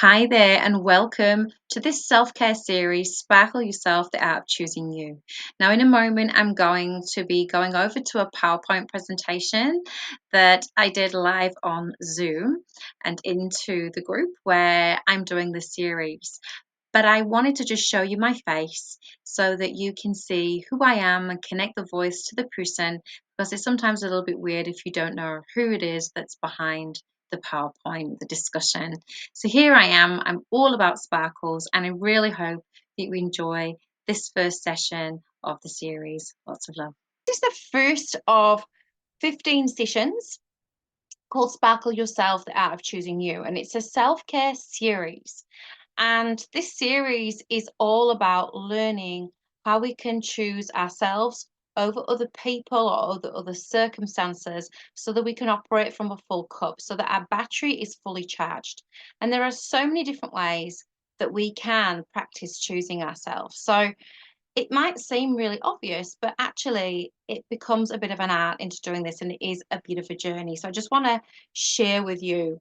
Hi there, and welcome to this self care series, Sparkle Yourself, the Art of Choosing You. Now, in a moment, I'm going to be going over to a PowerPoint presentation that I did live on Zoom and into the group where I'm doing the series. But I wanted to just show you my face so that you can see who I am and connect the voice to the person, because it's sometimes a little bit weird if you don't know who it is that's behind the PowerPoint, the discussion. So here I am. I'm all about sparkles, and I really hope that you enjoy this first session of the series. Lots of love. This is the first of 15 sessions called Sparkle Yourself, the Art of Choosing You, and it's a self-care series. And this series is all about learning how we can choose ourselves over other people or other circumstances so that we can operate from a full cup, so that our battery is fully charged. And there are so many different ways that we can practice choosing ourselves. So it might seem really obvious, but actually it becomes a bit of an art into doing this, and it is a bit of a journey. So I just want to share with you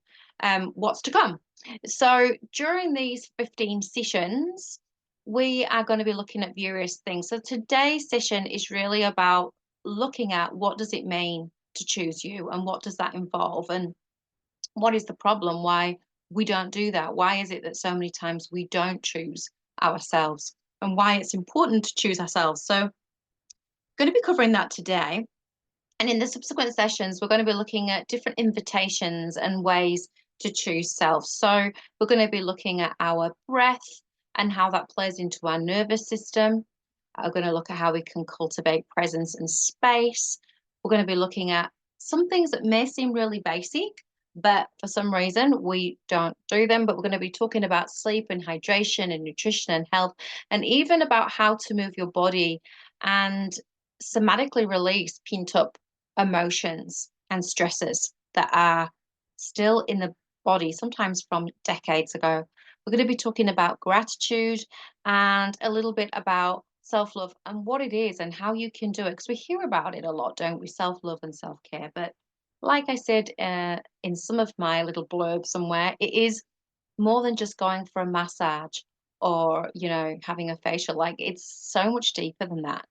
what's to come. So during these 15 sessions, we are going to be looking at various things. So today's session is really about looking at what does it mean to choose you, and what does that involve, and what is the problem, why we don't do that, why is it that so many times we don't choose ourselves, and why it's important to choose ourselves. So going to be covering that today. And in the subsequent sessions, we're going to be looking at different invitations and ways to choose self. So we're going to be looking at our breath and how that plays into our nervous system. We're going to look at how we can cultivate presence and space. We're going to be looking at some things that may seem really basic, but for some reason we don't do them. But we're going to be talking about sleep and hydration and nutrition and health, and even about how to move your body and somatically release pent up emotions and stresses that are still in the body, sometimes from decades ago. We're going to be talking about gratitude and a little bit about self love and what it is and how you can do it. Because we hear about it a lot, don't we? Self love and self care. But like I said in some of my little blurb somewhere, it is more than just going for a massage or, having a facial. Like, it's so much deeper than that.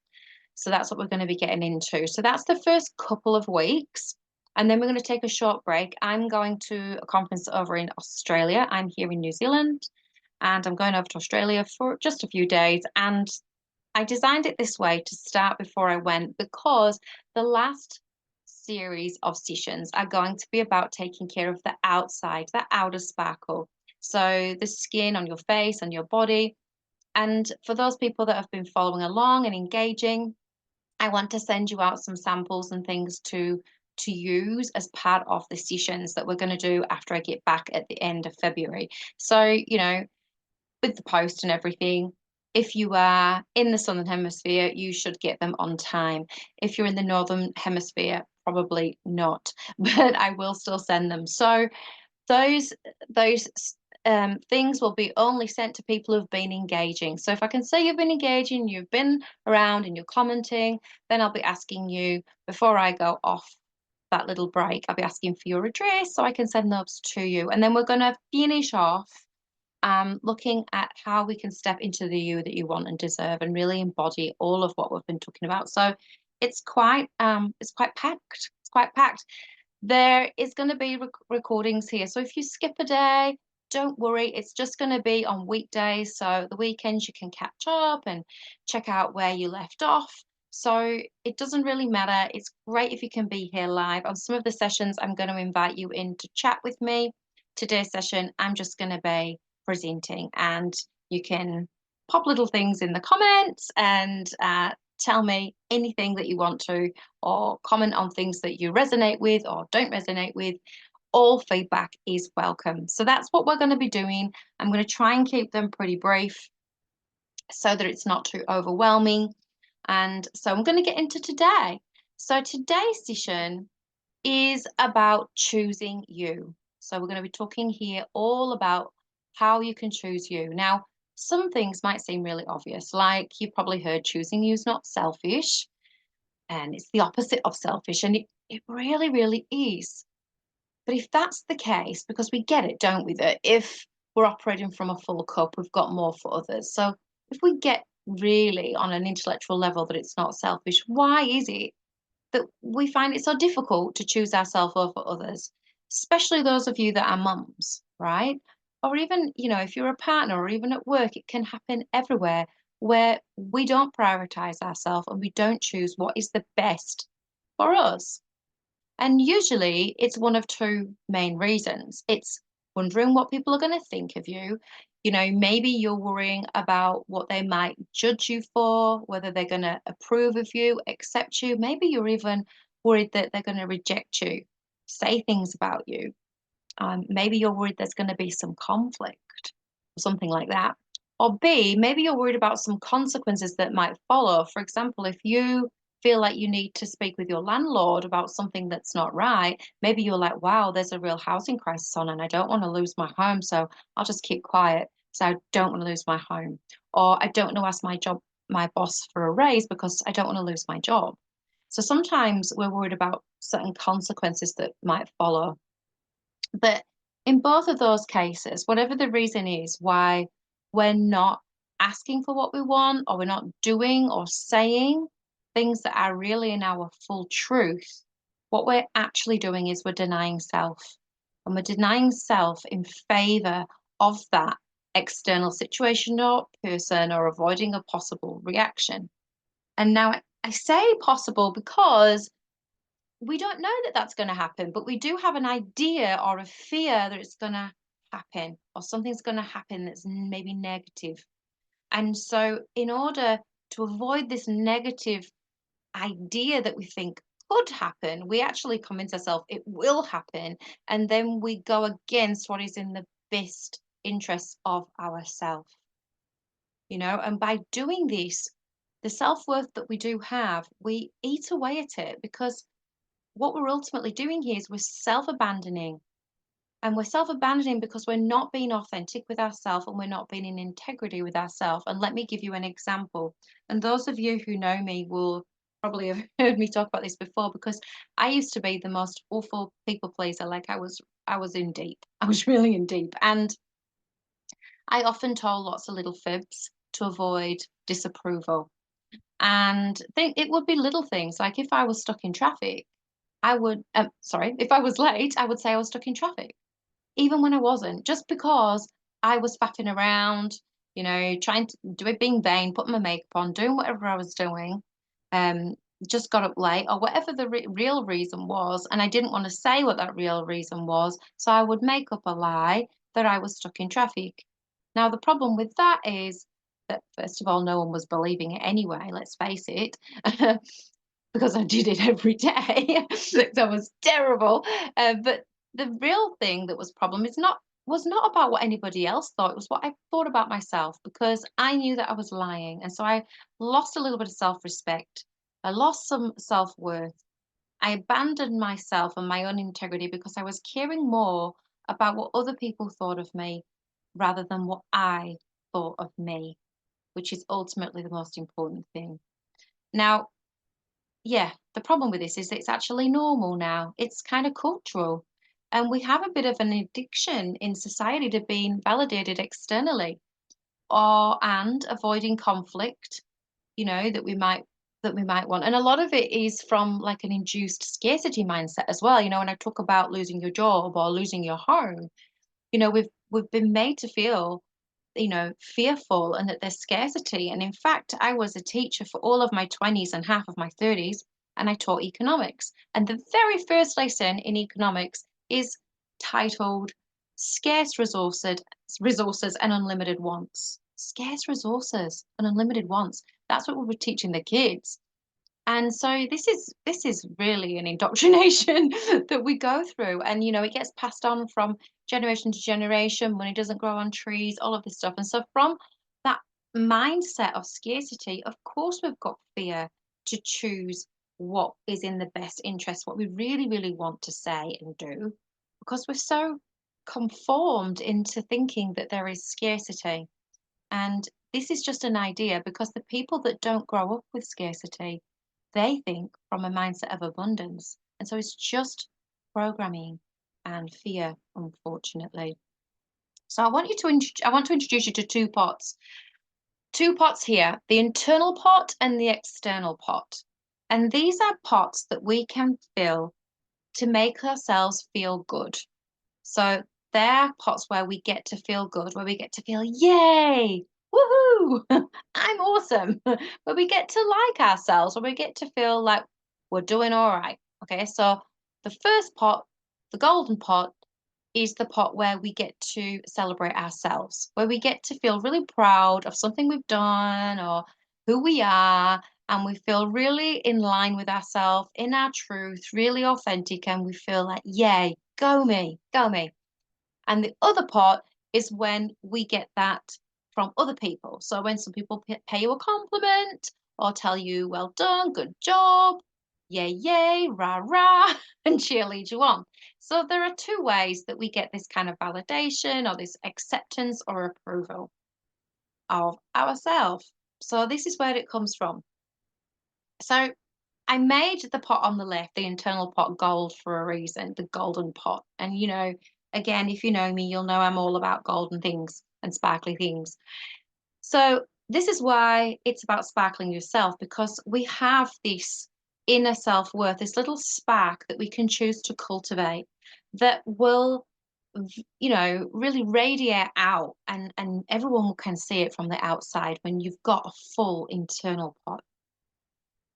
So that's what we're going to be getting into. So that's the first couple of weeks. And then we're going to take a short break. I'm going to a conference over in Australia. I'm here in New Zealand, and I'm going over to Australia for just a few days. And I designed it this way to start before I went, because the last series of sessions are going to be about taking care of the outside, the outer sparkle. So the skin on your face and your body. And for those people that have been following along and engaging, I want to send you out some samples and things to use as part of the sessions that we're going to do after I get back at the end of February. So, with the post and everything, if you are in the Southern Hemisphere, you should get them on time. If you're in the Northern Hemisphere, probably not, but I will still send them. So those things will be only sent to people who've been engaging. So if I can see you've been engaging, you've been around and you're commenting, then I'll be asking you before I go off that little break. I'll be asking for your address so I can send those to you. And then we're going to finish off looking at how we can step into the you that you want and deserve, and really embody all of what we've been talking about. So it's quite packed. It's quite packed. There is going to be recordings here. So if you skip a day, don't worry. It's just going to be on weekdays. So the weekends you can catch up and check out where you left off. So it doesn't really matter. It's great if you can be here live. On some of the sessions, I'm going to invite you in to chat with me. Today's session, I'm just going to be presenting, and you can pop little things in the comments and tell me anything that you want to, or comment on things that you resonate with or don't resonate with. All feedback is welcome. So that's what we're going to be doing. I'm going to try and keep them pretty brief so that it's not too overwhelming. And so I'm going to get into today. So today's session is about choosing you. So we're going to be talking here all about how you can choose you. Now, some things might seem really obvious, like you've probably heard choosing you is not selfish, and it's the opposite of selfish, and it really, really is. But if that's the case, because we get it, don't we, that if we're operating from a full cup, we've got more for others. So if we get really on an intellectual level that it's not selfish, why is it that we find it so difficult to choose ourselves over others, especially those of you that are mums, right? Or even, if you're a partner or even at work, it can happen everywhere where we don't prioritize ourselves and we don't choose what is the best for us. And usually it's one of two main reasons. It's wondering what people are going to think of you. Maybe you're worrying about what they might judge you for, whether they're going to approve of you, accept you. Maybe you're even worried that they're going to reject you, say things about you. Maybe you're worried there's going to be some conflict or something like that. Or B, maybe you're worried about some consequences that might follow. For example, if you feel like you need to speak with your landlord about something that's not right, maybe you're like, wow, there's a real housing crisis on and I don't want to lose my home, so I'll just keep quiet. So I don't want to lose my home. Or I don't want to ask my boss for a raise because I don't want to lose my job. So sometimes we're worried about certain consequences that might follow. But in both of those cases, whatever the reason is why we're not asking for what we want, or we're not doing or saying things that are really in our full truth, what we're actually doing is we're denying self. And we're denying self in favor of that external situation or person, or avoiding a possible reaction. And now I say possible because we don't know that that's going to happen, but we do have an idea or a fear that it's going to happen, or something's going to happen that's maybe negative. And so, in order to avoid this negative idea that we think could happen, we actually convince ourselves it will happen. And then we go against what is in the best interests of ourselves. And by doing this, the self worth that we do have, we eat away at it, because what we're ultimately doing here is we're self-abandoning. And we're self-abandoning because we're not being authentic with ourselves, and we're not being in integrity with ourselves. And let me give you an example. And those of you who know me will probably have heard me talk about this before, because I used to be the most awful people pleaser. Like I was in deep. I was really in deep. And I often told lots of little fibs to avoid disapproval. And think it would be little things, like if I was stuck in traffic, if I was late, I would say I was stuck in traffic, even when I wasn't, just because I was faffing around, trying to do it, being vain, putting my makeup on, doing whatever I was doing, um, just got up late, or whatever the real reason was. And I didn't want to say what that real reason was. So I would make up a lie that I was stuck in traffic. Now, the problem with that is that, first of all, no one was believing it anyway, let's face it. Because I did it every day. That was terrible. But the real thing that was problem was not about what anybody else thought. It was what I thought about myself, because I knew that I was lying, and so I lost a little bit of self-respect. I lost some self-worth. I abandoned myself and my own integrity because I was caring more about what other people thought of me rather than what I thought of me, which is ultimately the most important thing. Now, yeah, the problem with this is it's actually normal now. It's kind of cultural. And we have a bit of an addiction in society to being validated externally, and avoiding conflict, that we might want. And a lot of it is from like an induced scarcity mindset as well. When I talk about losing your job or losing your home, we've been made to feel, fearful, and that there's scarcity. And in fact, I was a teacher for all of my 20s and half of my 30s, and I taught economics. And the very first lesson in economics is titled Scarce Resources and Unlimited Wants. Scarce resources and unlimited wants. That's what we were teaching the kids. And so this is really an indoctrination that we go through, and it gets passed on from generation to generation. Money doesn't grow on trees, all of this stuff. And so from that mindset of scarcity, of course we've got fear to choose what is in the best interest, what we really, really want to say and do, because we're so conformed into thinking that there is scarcity. And this is just an idea, because the people that don't grow up with scarcity, they think from a mindset of abundance. And so it's just programming and fear, unfortunately. So I want to introduce you to two pots. Two pots here, the internal pot and the external pot. And these are pots that we can fill to make ourselves feel good. So they're pots where we get to feel good, where we get to feel, yay, woohoo, I'm awesome, where we get to like ourselves, where we get to feel like we're doing all right. Okay, so the first pot, the golden pot, is the pot where we get to celebrate ourselves, where we get to feel really proud of something we've done or who we are, and we feel really in line with ourselves, in our truth, really authentic, and we feel like, yay, go me, go me. And the other part is when we get that from other people. So when some people pay you a compliment or tell you, well done, good job, yay, yay, rah, rah, and cheerlead you on. So there are two ways that we get this kind of validation or this acceptance or approval of ourselves. So this is where it comes from. So I made the pot on the left, the internal pot, gold for a reason, the golden pot. And, again, if you know me, you'll know I'm all about golden things and sparkly things. So this is why it's about sparkling yourself, because we have this inner self-worth, this little spark that we can choose to cultivate that will, really radiate out, and everyone can see it from the outside when you've got a full internal pot,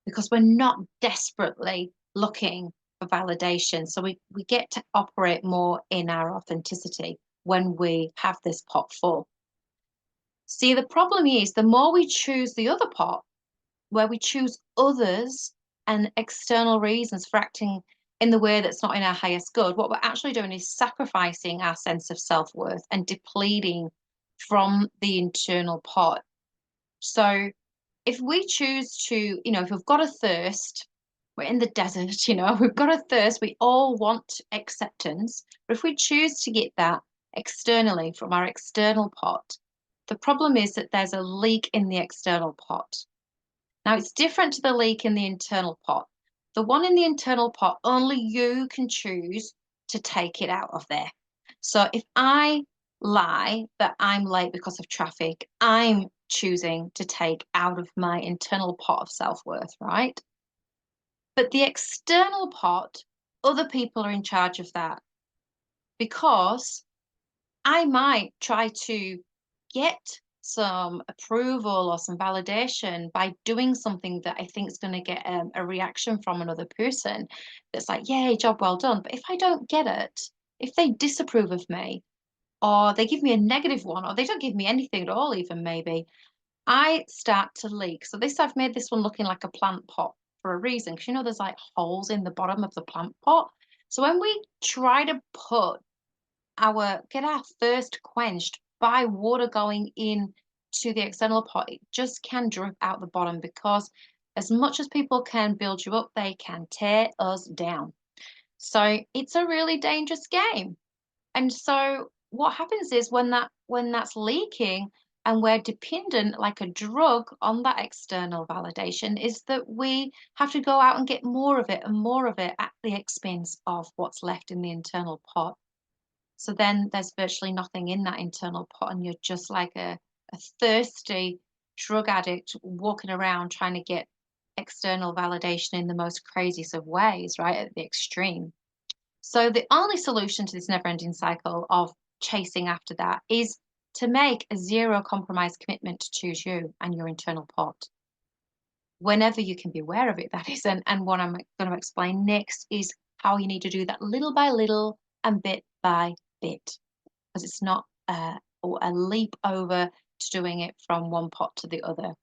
because we're not desperately looking for validation. So we get to operate more in our authenticity when we have this pot full. See, the problem is the more we choose the other pot, where we choose others and external reasons for acting in the way that's not in our highest good, what we're actually doing is sacrificing our sense of self-worth and depleting from the internal pot. So if we choose to, if we've got a thirst, we're in the desert, we've got a thirst, we all want acceptance. But if we choose to get that externally from our external pot, the problem is that there's a leak in the external pot. Now, it's different to the leak in the internal pot. The one in the internal pot, only you can choose to take it out of there. So if I lie that I'm late because of traffic, I'm choosing to take out of my internal pot of self-worth, right? But the external pot, other people are in charge of that, because I might try to get some approval or some validation by doing something that I think is going to get a reaction from another person that's like, yay, job well done. But if I don't get it, if they disapprove of me, or they give me a negative one, or they don't give me anything at all, even maybe, I start to leak. So I've made this one looking like a plant pot for a reason, because there's like holes in the bottom of the plant pot. So when we try to get our thirst quenched by water going in to the external pot, it just can drip out the bottom, because as much as people can build you up, they can tear us down. So it's a really dangerous game. And so what happens is when that's leaking and we're dependent like a drug on that external validation, is that we have to go out and get more of it and more of it at the expense of what's left in the internal pot. So then there's virtually nothing in that internal pot, and you're just like a thirsty drug addict walking around trying to get external validation in the most craziest of ways, right? At the extreme. So the only solution to this never-ending cycle of chasing after that is to make a zero compromise commitment to choose you and your internal pot. Whenever you can be aware of it, that is. And what I'm going to explain next is how you need to do that little by little and bit by bit, because it's not a leap over to doing it from one pot to the other,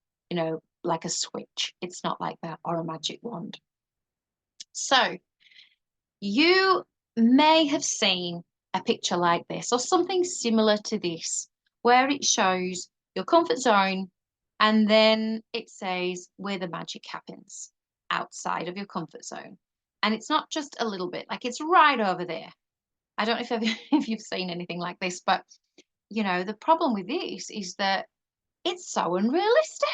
like a switch. It's not like that, or a magic wand. So you may have seen a picture like this or something similar to this, where it shows your comfort zone and then it says where the magic happens outside of your comfort zone. And it's not just a little bit, like it's right over there. I don't know if you've seen anything like this, but the problem with this is that it's so unrealistic.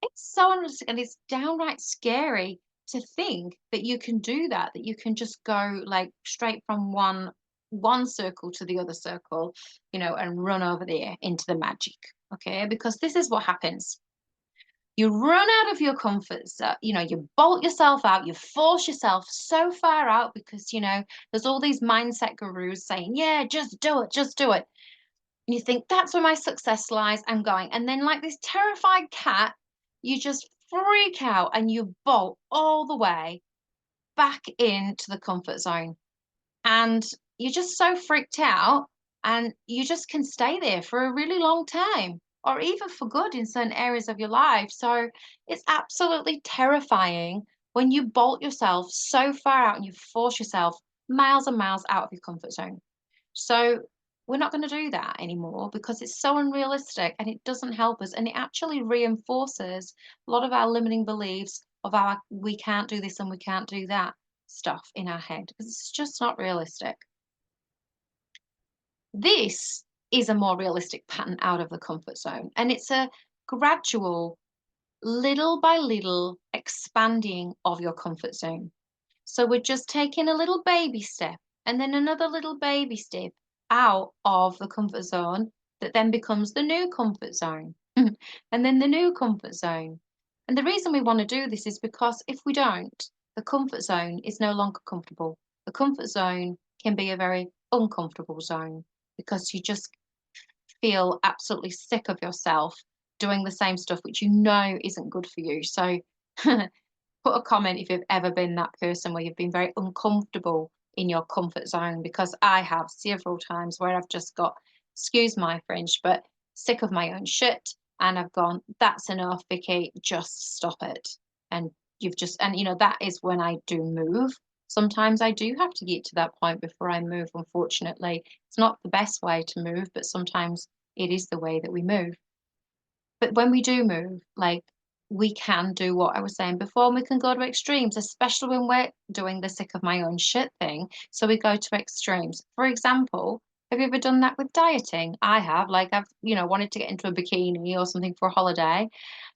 It's so unrealistic, and it's downright scary to think that you can do that, that you can just go like straight from one one circle to the other circle, and run over there into the magic. Okay, because this is what happens. You run out of your comfort zone, you bolt yourself out, you force yourself so far out because, there's all these mindset gurus saying, yeah, just do it, just do it. And you think, that's where my success lies, I'm going. And then, like this terrified cat, you just freak out and you bolt all the way back into the comfort zone. And you're just so freaked out, and you just can stay there for a really long time or even for good in certain areas of your life. So it's absolutely terrifying when you bolt yourself so far out and you force yourself miles and miles out of your comfort zone. So we're not going to do that anymore because it's so unrealistic and it doesn't help us, and it actually reinforces a lot of our limiting beliefs of our we can't do this and we can't do that stuff in our head because it's just not realistic. This is a more realistic pattern out of the comfort zone, and it's a gradual, little by little expanding of your comfort zone. So we're just taking a little baby step and then another little baby step out of the comfort zone that then becomes the new comfort zone and then the new comfort zone. And the reason we want to do this is because if we don't, the comfort zone is no longer comfortable. The comfort zone can be a very uncomfortable zone because you just feel absolutely sick of yourself doing the same stuff which you know isn't good for you. So put a comment if you've ever been that person where you've been very uncomfortable in your comfort zone, because I have several times where I've just got, excuse my French, but sick of my own shit. And I've gone, that's enough, Vicky, just stop it. And that is when I do move. Sometimes I do have to get to that point before I move, unfortunately. It's not the best way to move, but sometimes it is the way that we move. But when we do move, like, we can do what I was saying before, and we can go to extremes, especially when we're doing the sick of my own shit thing. So we go to extremes. For example, have you ever done that with dieting? I have. Like, I've, wanted to get into a bikini or something for a holiday.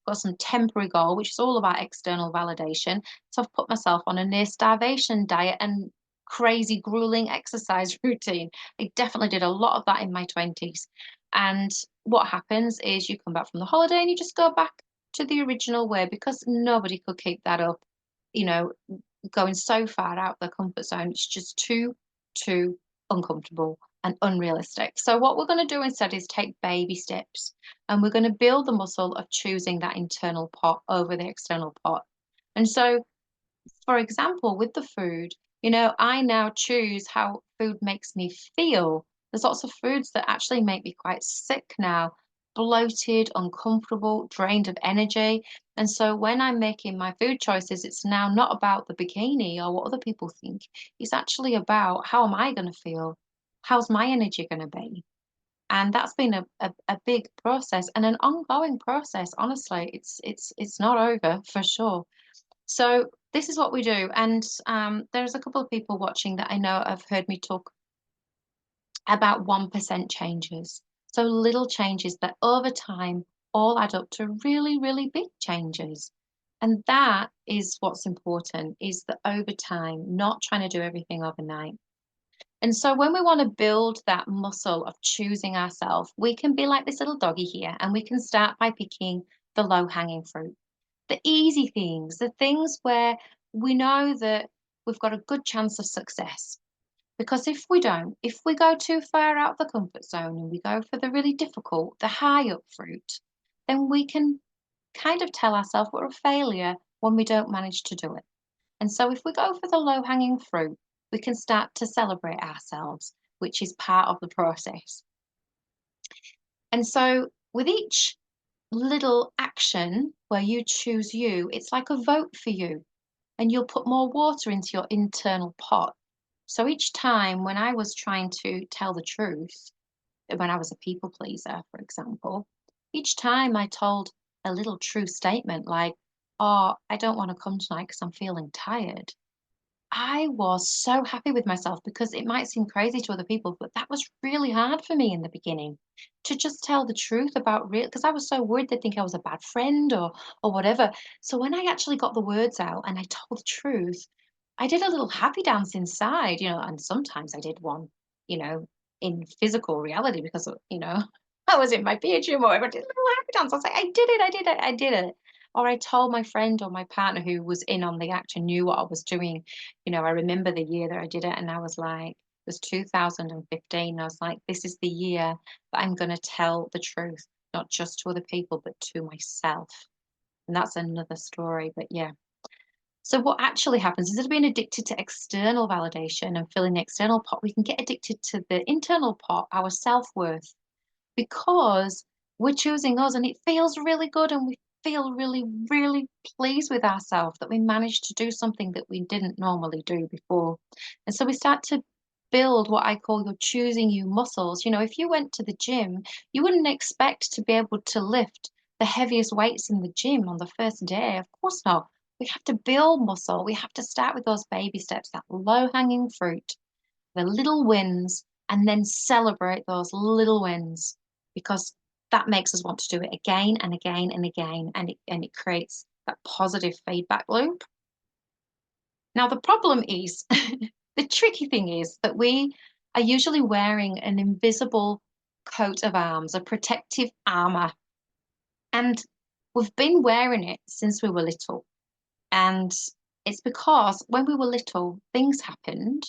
Got some temporary goal, which is all about external validation. So I've put myself on a near starvation diet and crazy grueling exercise routine. I definitely did a lot of that in my 20s. And what happens is you come back from the holiday and you just go back to the original way because nobody could keep that up, you know, going so far out the comfort zone. It's just too uncomfortable and unrealistic. So what we're going to do instead is take baby steps, and we're going to build the muscle of choosing that internal pot over the external pot. And so, for example, with the food, I now choose how food makes me feel. There's lots of foods that actually make me quite sick now, bloated, uncomfortable, drained of energy. And so when I'm making my food choices, it's now not about the bikini or what other people think. It's actually about how am I going to feel? How's my energy going to be? And that's been a big process and an ongoing process. Honestly, it's not over for sure. So this is what we do. And there's a couple of people watching that I know have heard me talk about 1% changes. So little changes that over time all add up to really, really big changes. And that is what's important, is that over time, not trying to do everything overnight. And so when we want to build that muscle of choosing ourselves, we can be like this little doggy here, and we can start by picking the low hanging fruit, the easy things, the things where we know that we've got a good chance of success. Because if we don't, if we go too far out of the comfort zone and we go for the really difficult, the high up fruit, then we can kind of tell ourselves we're a failure when we don't manage to do it. And so if we go for the low hanging fruit, we can start to celebrate ourselves, which is part of the process. And so with each little action where you choose you, it's like a vote for you, and you'll put more water into your internal pot. So each time when I was trying to tell the truth, when I was a people pleaser, for example, each time I told a little true statement like, oh, I don't want to come tonight because I'm feeling tired. I was so happy with myself because it might seem crazy to other people, but that was really hard for me in the beginning to just tell the truth about real, because I was so worried they'd think I was a bad friend or whatever. So when I actually got the words out and I told the truth, I did a little happy dance inside, and sometimes I did one, in physical reality because, I was in my bedroom or I did a little happy dance. I was like, I did it, I did it, I did it. Or I told my friend or my partner who was in on the act and knew what I was doing. I remember the year that I did it and I was like, it was 2015. I was like, this is the year that I'm going to tell the truth, not just to other people, but to myself. And that's another story. But yeah. So what actually happens is, instead of being addicted to external validation and filling the external pot, we can get addicted to the internal pot, our self-worth, because we're choosing us and it feels really good and we feel really, really pleased with ourselves that we managed to do something that we didn't normally do before. And so we start to build what I call your choosing you muscles. If you went to the gym, you wouldn't expect to be able to lift the heaviest weights in the gym on the first day. Of course not. We have to build muscle. We have to start with those baby steps, that low hanging fruit, the little wins, and then celebrate those little wins because that makes us want to do it again and again and again, and it creates that positive feedback loop. Now, the problem is, the tricky thing is that we are usually wearing an invisible coat of arms, a protective armor, and we've been wearing it since we were little. And it's because when we were little, things happened.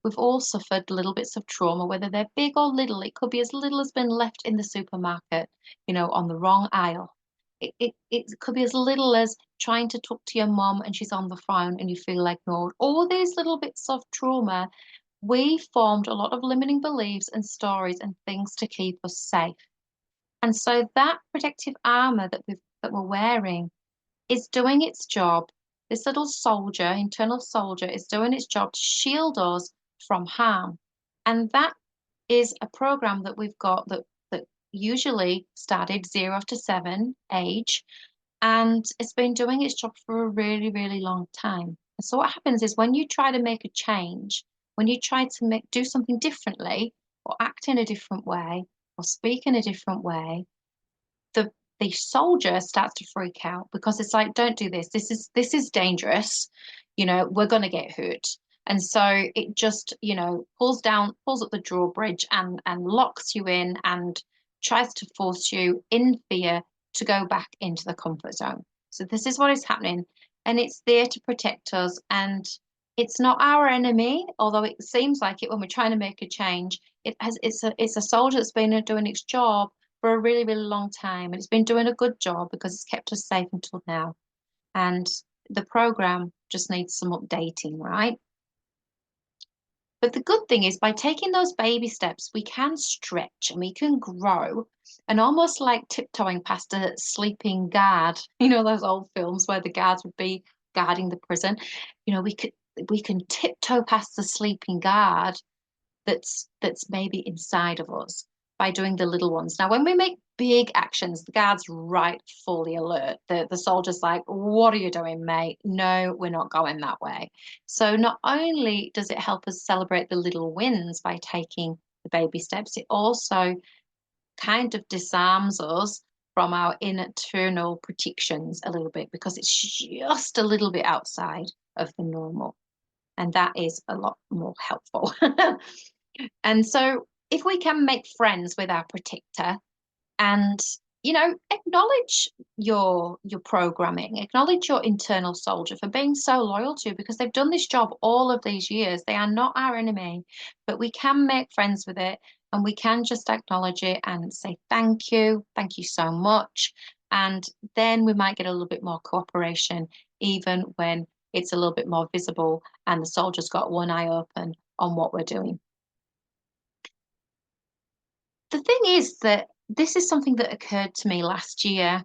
We've all suffered little bits of trauma, whether they're big or little. It could be as little as being left in the supermarket, on the wrong aisle. It could be as little as trying to talk to your mom and she's on the phone and you feel ignored. All these little bits of trauma, we formed a lot of limiting beliefs and stories and things to keep us safe. And so that protective armor that we're wearing is doing its job. This little soldier, internal soldier, is doing its job to shield us from harm. And that is a program that we've got that usually started 0 to 7 age, and it's been doing its job for a really, really long time. And so what happens is, when you try to make a change, when you try to do something differently, or act in a different way, or speak in a different way, the soldier starts to freak out because it's like, don't do this. This is dangerous. We're going to get hurt. And so it just, pulls up the drawbridge and locks you in and tries to force you in fear to go back into the comfort zone. So this is what is happening, and it's there to protect us. And it's not our enemy, although it seems like it when we're trying to make a change. It's a soldier that's been doing its job for a really, really long time. And it's been doing a good job because it's kept us safe until now. And the program just needs some updating, right? But the good thing is, by taking those baby steps, we can stretch and we can grow, and almost like tiptoeing past a sleeping guard, those old films where the guards would be guarding the prison. We can tiptoe past the sleeping guard that's maybe inside of us by doing the little ones. Now, when we make big actions, the guard's right fully alert. The soldier's like, what are you doing, mate? No, we're not going that way. So not only does it help us celebrate the little wins by taking the baby steps, it also kind of disarms us from our internal protections a little bit, because it's just a little bit outside of the normal. And that is a lot more helpful. And so if we can make friends with our protector and, acknowledge your programming, acknowledge your internal soldier for being so loyal to you, because they've done this job all of these years. They are not our enemy, but we can make friends with it, and we can just acknowledge it and say, thank you so much. And then we might get a little bit more cooperation, even when it's a little bit more visible and the soldier's got one eye open on what we're doing. The thing is that this is something that occurred to me last year.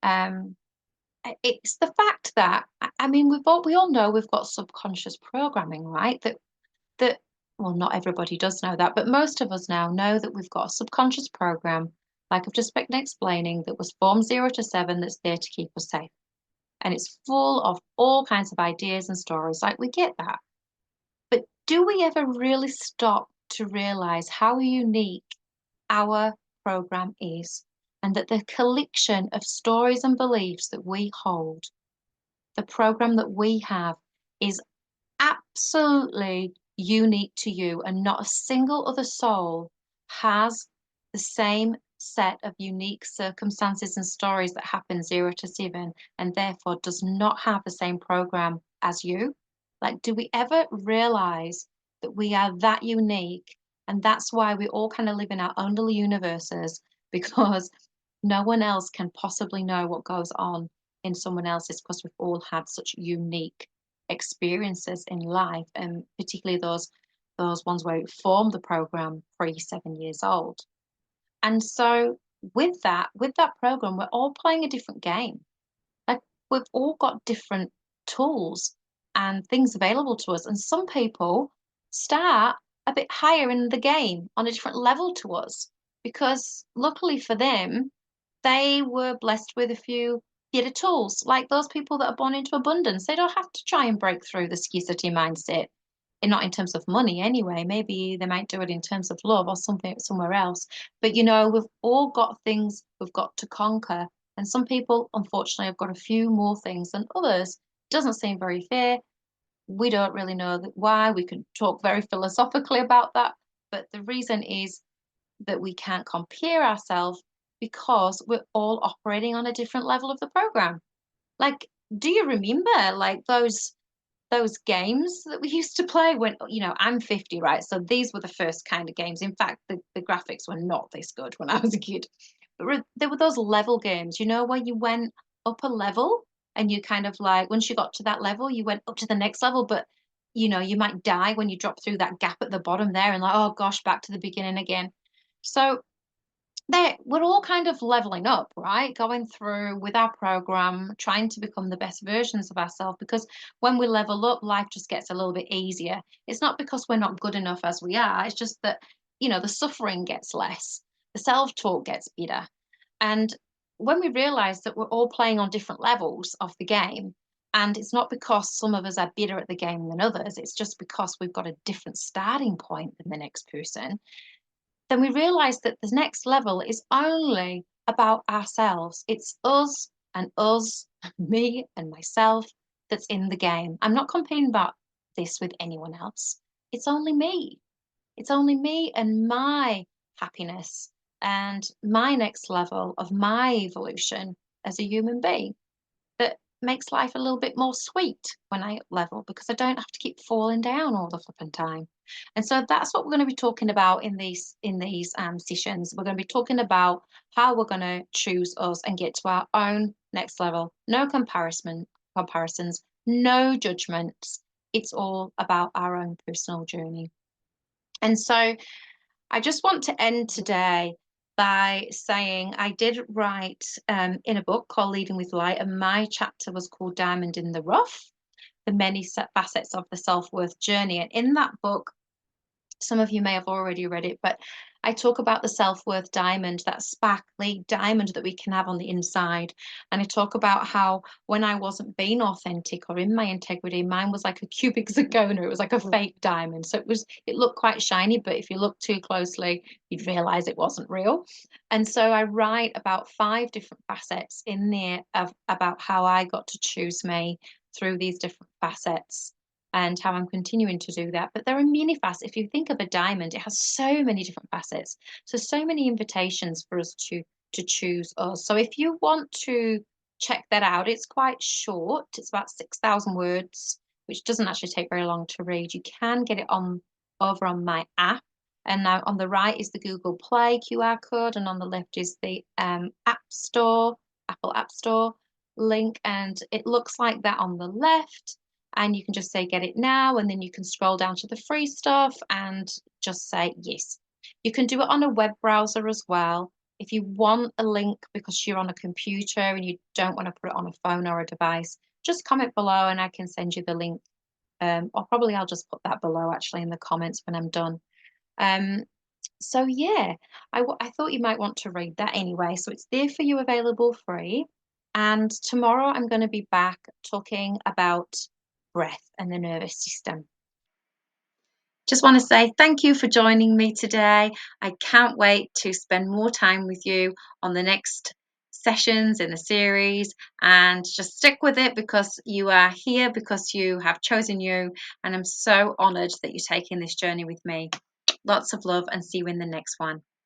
It's the fact that, I mean, we all know we've got subconscious programming, right? That well, not everybody does know that, but most of us now know that we've got a subconscious program, like I've just been explaining, that was formed 0 to 7, that's there to keep us safe. And it's full of all kinds of ideas and stories. Like, we get that. But do we ever really stop to realize how unique our program is, and that the collection of stories and beliefs that we hold, the program that we have, is absolutely unique to you, and not a single other soul has the same set of unique circumstances and stories that happen 0 to 7, and therefore does not have the same program as you. Like, do we ever realize that we are that unique? And that's why we all kind of live in our own little universes, because no one else can possibly know what goes on in someone else's, because we've all had such unique experiences in life, and particularly those ones where it formed the program pre 7 years old. And so with that program, we're all playing a different game. Like, we've all got different tools and things available to us. And some people start a bit higher in the game on a different level to us, because luckily for them, they were blessed with a few better tools. Like those people that are born into abundance, they don't have to try and break through the scarcity mindset. And not in terms of money anyway. Maybe they might do it in terms of love or something somewhere else. But we've all got things we've got to conquer. And some people, unfortunately, have got a few more things than others. It doesn't seem very fair. We don't really know why. We can talk very philosophically about that. But the reason is that we can't compare ourselves, because we're all operating on a different level of the program. Like, do you remember like those games that we used to play when, I'm 50, right? So these were the first kind of games. In fact, the graphics were not this good when I was a kid. But there were those level games, where you went up a level, and you kind of like, once you got to that level, you went up to the next level, but you might die when you drop through that gap at the bottom there, and like, oh gosh, back to the beginning again. So we're all kind of leveling up, right? Going through with our program, trying to become the best versions of ourselves, because when we level up, life just gets a little bit easier. It's not because we're not good enough as we are, it's just that, the suffering gets less, the self-talk gets better. And when we realize that we're all playing on different levels of the game, and it's not because some of us are better at the game than others, it's just because we've got a different starting point than the next person, then we realize that the next level is only about ourselves. It's us, me and myself, that's in the game. I'm not competing about this with anyone else. It's only me. It's only me and my happiness and my next level of my evolution as a human being that makes life a little bit more sweet when I up level, because I don't have to keep falling down all the flipping time. And so that's what we're going to be talking about in these sessions. We're going to be talking about how we're going to choose us and get to our own next level. No comparisons, no judgments. It's all about our own personal journey. And so I just want to end today by saying I did write in a book called Leading with Light, and my chapter was called Diamond in the Rough, the many facets of the self-worth journey. And in that book, some of you may have already read it, but I talk about the self-worth diamond, that sparkly diamond that we can have on the inside. And I talk about how when I wasn't being authentic or in my integrity, mine was like a cubic zirconia. It was like a fake diamond. So it looked quite shiny, but if you look too closely, you'd realize it wasn't real. And so I write about 5 different facets in there about how I got to choose me through these different facets, and how I'm continuing to do that. But there are many facets. If you think of a diamond, it has so many different facets. So many invitations for us to choose us. So if you want to check that out, it's quite short. It's about 6,000 words, which doesn't actually take very long to read. You can get it over on my app. And now on the right is the Google Play QR code, and on the left is the App Store, Apple App Store link. And it looks like that on the left. And you can just say get it now, and then you can scroll down to the free stuff and just say yes. You can do it on a web browser as well. If you want a link because you're on a computer and you don't want to put it on a phone or a device, just comment below and I can send you the link. Or probably I'll just put that below actually in the comments when I'm done. So yeah, I thought you might want to read that anyway. So it's there for you, available free. And tomorrow I'm going to be back talking about breath and the nervous system. Just want to say thank you for joining me today. I can't wait to spend more time with you on the next sessions in the series, and just stick with it because you are here, because you have chosen you. And I'm so honored that you're taking this journey with me. Lots of love, and see you in the next one.